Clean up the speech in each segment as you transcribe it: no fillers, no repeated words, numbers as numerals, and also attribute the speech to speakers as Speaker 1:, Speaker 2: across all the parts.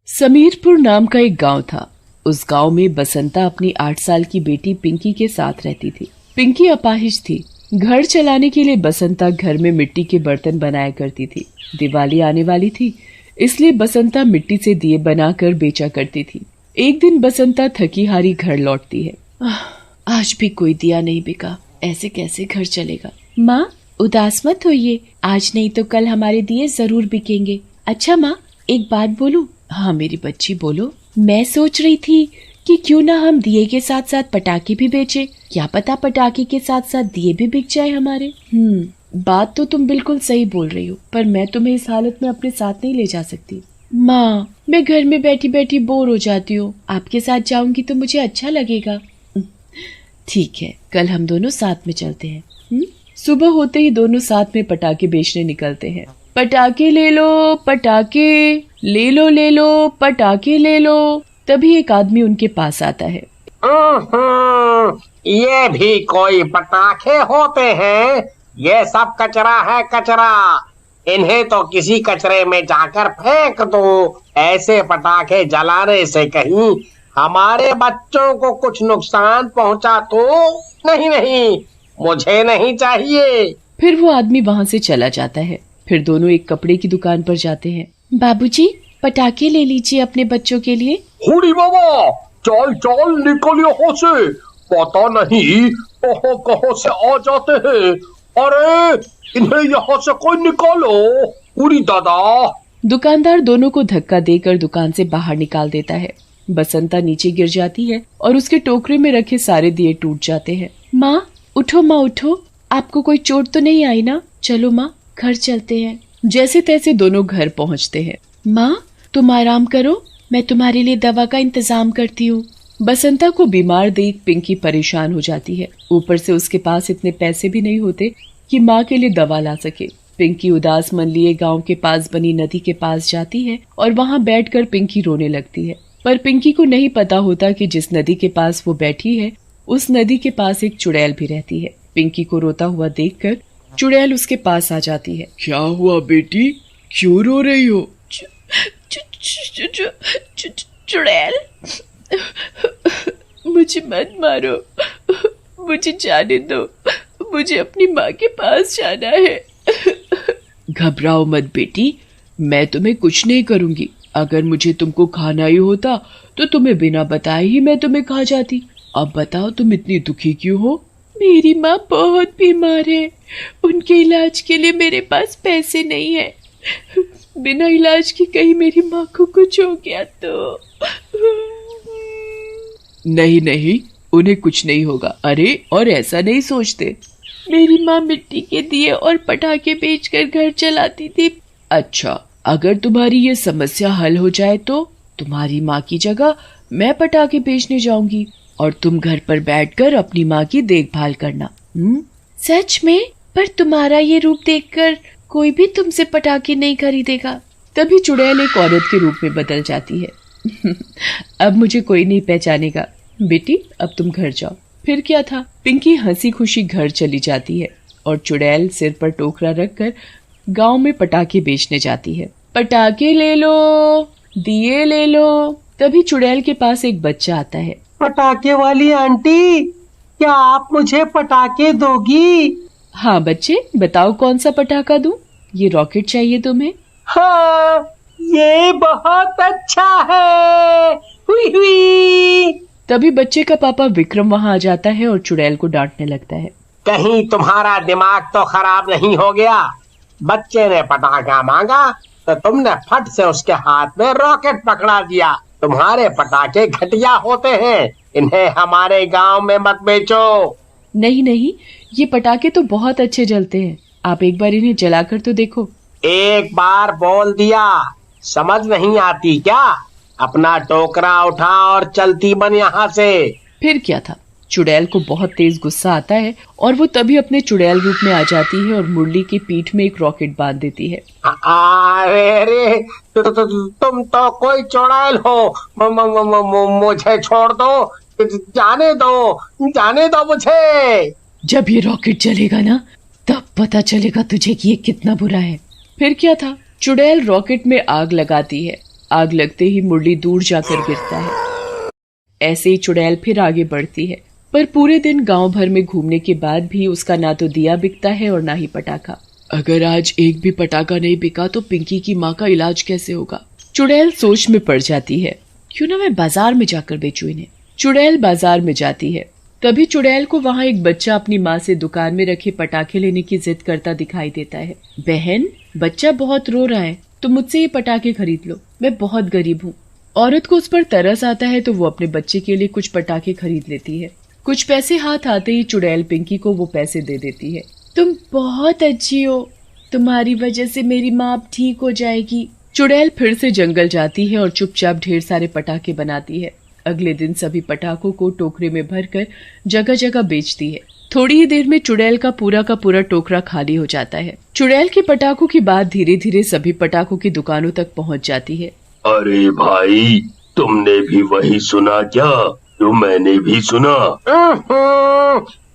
Speaker 1: समीरपुर नाम का एक गांव था। उस गांव में बसंता अपनी 8 साल की बेटी पिंकी के साथ रहती थी। पिंकी अपाहिज थी। घर चलाने के लिए बसंता घर में मिट्टी के बर्तन बनाया करती थी। दिवाली आने वाली थी, इसलिए बसंता मिट्टी से दिए बनाकर बेचा करती थी। एक दिन बसंता थकी हारी घर लौटती है। आज भी कोई दिया नहीं बिका, ऐसे कैसे घर चलेगा। माँ, उदास मत होइए, आज नहीं तो कल हमारे दिए जरूर बिकेंगे। अच्छा माँ, एक बात बोलूं? हाँ मेरी बच्ची, बोलो। मैं सोच रही थी कि क्यों ना हम दिए के साथ साथ पटाखे भी बेचे। क्या पता पटाखे के साथ साथ दिए भी बिक जाए हमारे। बात तो तुम बिल्कुल सही बोल रही हो, पर मैं तुम्हें इस हालत में अपने साथ नहीं ले जा सकती। माँ, मैं घर में बैठी बैठी बोर हो जाती हूँ, आपके साथ जाऊंगी तो मुझे अच्छा लगेगा। ठीक है, कल हम दोनों साथ में चलते हैं। सुबह होते ही दोनों साथ में पटाखे बेचने निकलते हैं। पटाखे ले लो, पटाखे ले लो, ले लो, पटाखे ले लो। तभी एक आदमी उनके पास आता है।
Speaker 2: ये भी कोई पटाखे होते हैं? ये सब कचरा है, कचरा। इन्हें तो किसी कचरे में जाकर फेंक दो। ऐसे पटाखे जलाने से कहीं हमारे बच्चों को कुछ नुकसान पहुंचा तो नहीं। नहीं, मुझे नहीं चाहिए।
Speaker 1: फिर वो आदमी वहाँ से चला जाता है। फिर दोनों एक कपड़े की दुकान पर जाते हैं। बाबूजी, पटाखे ले लीजिए अपने बच्चों के लिए।
Speaker 3: हुड़ी बाबा, चल चल निकल यहाँ से, पता नहीं कहाँ कहाँ से आ जाते हैं। अरे इन्हें यहाँ से कोई निकालो। हुड़ी दादा।
Speaker 1: दुकानदार दोनों को धक्का देकर दुकान से बाहर निकाल देता है। बसंता नीचे गिर जाती है और उसके टोकरे में रखे सारे दिए टूट जाते हैं। माँ उठो, माँ उठो, आपको कोई चोट तो नहीं आई ना? चलो माँ, घर चलते हैं। जैसे तैसे दोनों घर पहुँचते हैं। माँ, तुम आराम करो, मैं तुम्हारे लिए दवा का इंतजाम करती हूँ। बसंता को बीमार देख पिंकी परेशान हो जाती है। ऊपर से उसके पास इतने पैसे भी नहीं होते कि माँ के लिए दवा ला सके। पिंकी उदास मन लिए गांव के पास बनी नदी के पास जाती है और वहाँ बैठकर पिंकी रोने लगती है। पर पिंकी को नहीं पता होता कि जिस नदी के पास वो बैठी है, उस नदी के पास एक चुड़ैल भी रहती है। पिंकी को रोता हुआ देखकर चुड़ैल उसके पास आ जाती है।
Speaker 4: क्या हुआ बेटी, क्यों रो रही हो?
Speaker 1: चुड़ैल, मुझे मत मारो, मुझे जाने दो, मुझे अपनी माँ के पास जाना है।
Speaker 4: घबराओ मत बेटी, मैं तुम्हें कुछ नहीं करूंगी। अगर मुझे तुमको खाना ही होता तो तुम्हें बिना बताए ही मैं तुम्हें खा जाती। अब बताओ तुम इतनी दुखी क्यों हो?
Speaker 1: मेरी माँ बहुत बीमार है, उनके इलाज के लिए मेरे पास पैसे नहीं है। बिना इलाज के कहीं मेरी माँ को कुछ हो गया तो।
Speaker 4: नहीं नहीं, उन्हें कुछ नहीं होगा। अरे और ऐसा नहीं सोचते।
Speaker 1: मेरी माँ मिट्टी के दिए और पटाखे बेचकर घर चलाती थी।
Speaker 4: अच्छा, अगर तुम्हारी ये समस्या हल हो जाए तो तुम्हारी माँ की जगह मैं पटाखे बेचने जाऊंगी और तुम घर पर बैठकर अपनी माँ की देखभाल करना।
Speaker 1: सच में? पर तुम्हारा ये रूप देखकर कोई भी तुमसे पटाखे नहीं खरीदेगा।
Speaker 4: तभी चुड़ैल एक औरत के रूप में बदल जाती है। अब मुझे कोई नहीं पहचानेगा। बेटी, अब तुम घर जाओ। फिर क्या था, पिंकी हंसी खुशी घर चली जाती है और चुड़ैल सिर पर टोकरा रखकर गांव में पटाखे बेचने जाती है। पटाखे ले लो, दिए ले लो। तभी चुड़ैल के पास एक बच्चा आता है।
Speaker 2: पटाखे वाली आंटी, क्या आप मुझे पटाखे दोगी?
Speaker 4: हाँ बच्चे, बताओ कौन सा पटाखा दूं? ये रॉकेट चाहिए तुम्हें?
Speaker 2: हाँ, ये बहुत अच्छा है। हुई हुई।
Speaker 4: तभी बच्चे का पापा विक्रम वहाँ आ जाता है और चुड़ैल को डांटने लगता है।
Speaker 2: कहीं तुम्हारा दिमाग तो खराब नहीं हो गया? बच्चे ने पटाखा मांगा तो तुमने फट से उसके हाथ में रॉकेट पकड़ा दिया। तुम्हारे पटाखे घटिया होते हैं, इन्हें हमारे गांव में मत बेचो।
Speaker 4: नहीं नहीं, ये पटाखे तो बहुत अच्छे जलते हैं, आप एक बार इन्हें जलाकर तो देखो।
Speaker 2: एक बार बोल दिया, समझ नहीं आती क्या? अपना टोकरा उठा और चलती बन यहाँ से। फिर
Speaker 4: क्या था, चुड़ैल को बहुत तेज गुस्सा आता है और वो तभी अपने चुड़ैल रूप में आ जाती है और मुरली की पीठ में एक रॉकेट बांध देती है।
Speaker 2: अरे तुम तो कोई चुड़ैल हो, मुझे छोड़ दो, जाने दो मुझे।
Speaker 4: जब ये रॉकेट चलेगा ना, तब पता चलेगा तुझे कि ये कितना बुरा है। फिर क्या था, चुड़ैल रॉकेट में आग लगाती है
Speaker 1: आग लगते ही मुरली दूर जाकर गिरता है। ऐसे ही चुड़ैल फिर आगे बढ़ती है, पर पूरे दिन गांव भर में घूमने के बाद भी उसका ना तो दिया बिकता है और ना ही पटाखा। अगर आज एक भी पटाखा नहीं बिका तो पिंकी की माँ का इलाज कैसे होगा? चुड़ैल सोच में पड़ जाती है, क्यों ना मैं बाजार में जाकर बेचूं इन्हें। चुड़ैल बाजार में जाती है। तभी चुड़ैल को वहाँ एक बच्चा अपनी माँ से दुकान में रखे पटाखे लेने की जिद करता दिखाई देता है। बहन, बच्चा बहुत रो रहा है, तुम मुझसे ये पटाखे खरीद लो, मैं बहुत गरीब हूँ। औरत को उस पर तरस आता है तो वो अपने बच्चे के लिए कुछ पटाखे खरीद लेती है। कुछ पैसे हाथ आते ही चुड़ैल पिंकी को वो पैसे दे देती है। तुम बहुत अच्छी हो, तुम्हारी वजह से मेरी माँ अब ठीक हो जाएगी। चुड़ैल फिर से जंगल जाती है और चुपचाप ढेर सारे पटाखे बनाती है। अगले दिन सभी पटाखों को टोकरे में भरकर जगह जगह बेचती है। थोड़ी ही देर में चुड़ैल का पूरा टोकरा खाली हो जाता है। चुड़ैल के पटाखों की बात धीरे धीरे सभी पटाखों की दुकानों तक पहुंच जाती है।
Speaker 3: अरे भाई, तुमने भी वही सुना क्या जो मैंने भी सुना?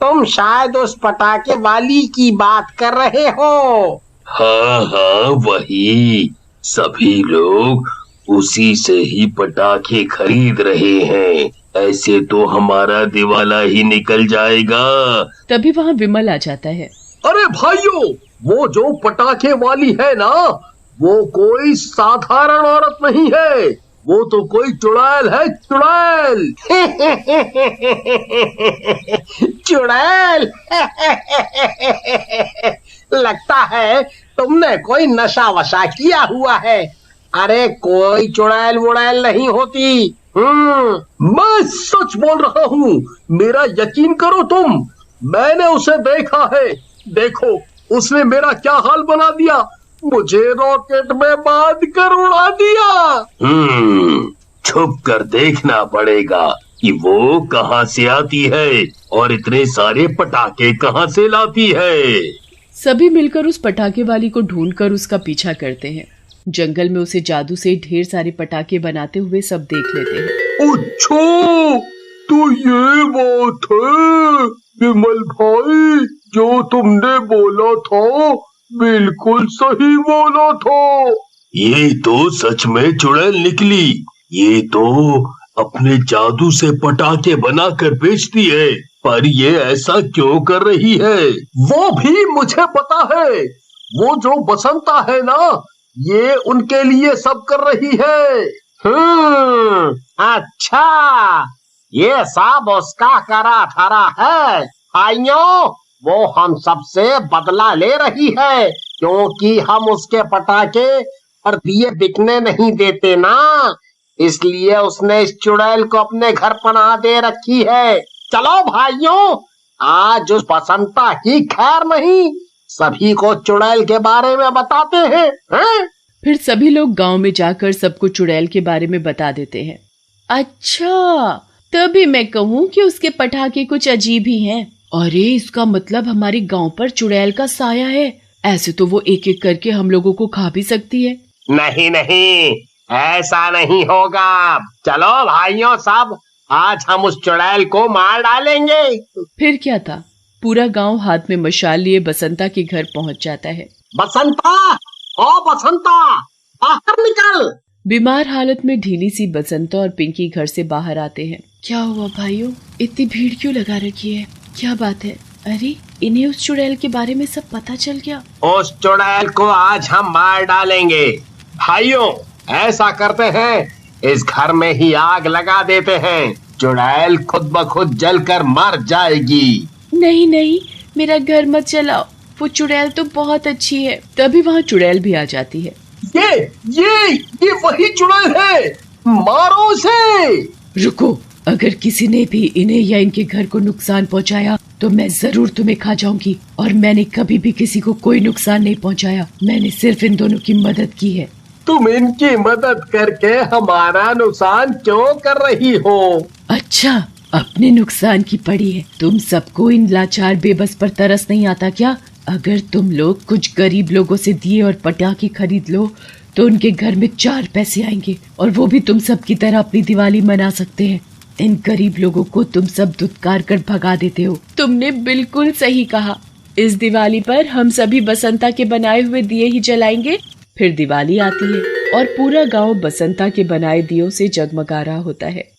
Speaker 2: तुम शायद उस पटाखे वाली की बात कर रहे हो।
Speaker 3: हाँ, वही। सभी लोग उसी से ही पटाखे खरीद रहे हैं। ऐसे तो हमारा दिवाला ही निकल जाएगा।
Speaker 1: तभी वहाँ विमल आ जाता है।
Speaker 3: अरे भाइयों, वो जो पटाखे वाली है ना, वो कोई साधारण औरत नहीं है, वो तो कोई चुड़ैल है, चुड़ैल।
Speaker 2: चुड़ैल। लगता है तुमने कोई नशा वशा किया हुआ है। अरे कोई चुड़ैल वुड़ैल नहीं होती।
Speaker 3: मैं सच बोल रहा हूँ, मेरा यकीन करो तुम। मैंने उसे देखा है। देखो उसने मेरा क्या हाल बना दिया, मुझे रॉकेट में बांध कर उड़ा दिया। छुप कर देखना पड़ेगा कि वो कहाँ से आती है और इतने सारे पटाखे कहाँ से लाती है।
Speaker 1: सभी मिलकर उस पटाखे वाली को ढूंढकर उसका पीछा करते हैं। जंगल में उसे जादू से ढेर सारे पटाखे बनाते हुए सब देख लेते हैं।
Speaker 3: अच्छा, तो ये बात है विमल भाई, जो तुमने बोला था बिल्कुल सही बोला था। ये तो सच में चुड़ैल निकली। ये तो अपने जादू से पटाखे बनाकर बेचती है, पर ये ऐसा क्यों कर रही है वो भी मुझे पता है। वो जो बसंता है ना, ये उनके लिए सब कर रही है।
Speaker 2: अच्छा, ये सब उसका करा धरा है। भाइयों, वो हम सबसे बदला ले रही है, क्योंकि हम उसके पटाखे और दिए बिकने नहीं देते ना, इसलिए उसने इस चुड़ैल को अपने घर पनाह दे रखी है। चलो भाइयों, आज उस बसंता की खैर नहीं, सभी को चुड़ैल के बारे में बताते हैं।
Speaker 1: फिर सभी लोग गांव में जाकर सबको चुड़ैल के बारे में बता देते हैं। अच्छा, तभी मैं कहूँ कि उसके पटाखे कुछ अजीब ही हैं। अरे, इसका मतलब हमारे गांव पर चुड़ैल का साया है। ऐसे तो वो एक एक करके हम लोगों को खा भी सकती है।
Speaker 2: नहीं नहीं, ऐसा नहीं होगा। चलो भाइयों, सब आज हम उस चुड़ैल को मार डालेंगे।
Speaker 1: फिर क्या था, पूरा गांव हाथ में मशाल लिए बसंता के घर पहुंच जाता है।
Speaker 2: बसंता, ओ बसंता, बाहर निकल।
Speaker 1: बीमार हालत में ढीली सी बसंता और पिंकी घर से बाहर आते हैं। क्या हुआ भाइयों, इतनी भीड़ क्यों लगा रखी है? क्या बात है? अरे, इन्हें उस चुड़ैल के बारे में सब पता चल गया।
Speaker 2: उस चुड़ैल को आज हम मार डालेंगे। भाइयों, ऐसा करते हैं, इस घर में ही आग लगा देते हैं। चुड़ैल खुद ब खुद जलकर मर जाएगी।
Speaker 1: नहीं नहीं, मेरा घर मत जलाओ, वो चुड़ैल तो बहुत अच्छी है। तभी वहाँ चुड़ैल भी आ जाती है।
Speaker 3: ये वही चुड़ैल है, मारो उसे।
Speaker 1: रुको, अगर किसी ने भी इन्हें या इनके घर को नुकसान पहुंचाया तो मैं जरूर तुम्हें खा जाऊंगी। और मैंने कभी भी किसी को कोई नुकसान नहीं पहुंचाया, मैंने सिर्फ इन दोनों की मदद की है।
Speaker 2: तुम इनकी मदद करके हमारा नुकसान क्यों कर रही हो?
Speaker 1: अच्छा, अपने नुकसान की पड़ी है। तुम सबको इन लाचार बेबस पर तरस नहीं आता क्या? अगर तुम लोग कुछ गरीब लोगों से दिए और पटाखे खरीद लो तो उनके घर में 4 पैसे आएंगे और वो भी तुम सब की तरह अपनी दिवाली मना सकते हैं। इन गरीब लोगों को तुम सब धुतकार कर भगा देते हो। तुमने बिल्कुल सही कहा। इस दिवाली पर हम सभी बसंता के बनाए हुए दिए ही जलाएंगे, फिर दिवाली आती है और पूरा गांव बसंता के बनाए दियों से जगमगा रहा होता है।